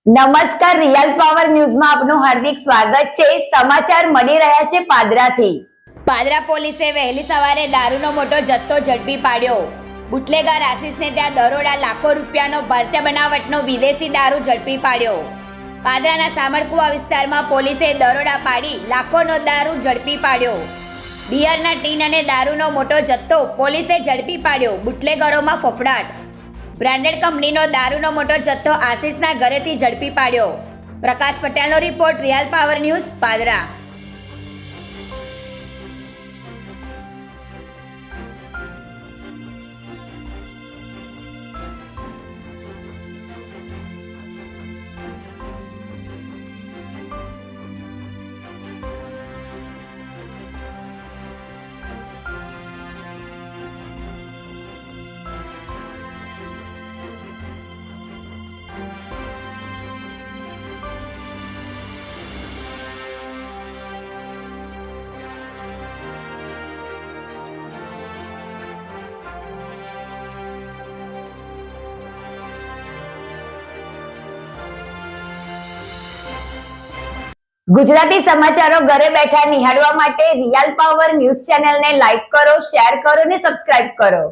નમસ્કાર, real power ન્યૂઝમાં આપનું હાર્દિક સ્વાગત છે। સમાચાર મળી રહ્યા છે પાદરાથી। પાદરા પોલીસે વહેલી સવારે દારૂનો મોટો જથ્થો ઝડપી પાડ્યો। બુટલેગર આશિષને ત્યાં દરોડા, લાખો રૂપિયાનો ભારતીય બનાવટનો વિદેશી દારૂ ઝડપી પાડ્યો। પાદરાના સામરકુવા વિસ્તારમાં પોલીસે દરોડા પાડી લાખોનો દારૂ ઝડપી પાડ્યો। બિયરના ટીન અને દારૂનો મોટો જથ્થો પોલીસે ઝડપી પાડ્યો। બુટલેગરોમાં ફફડાટ। બ્રાન્ડેડ કંપનીનો દારૂનો મોટો જથ્થો આશિષના ઘરેથી ઝડપી પાડ્યો। પ્રકાશ પટેલનો report, real power news, Padra. Gujarati સમાચારો ઘરે બેઠા નિહાળવા માટે રિયલ પાવર ન્યૂઝ ચેનલને લાઈક કરો, શેર કરો અને સબસ્ક્રાઇબ કરો।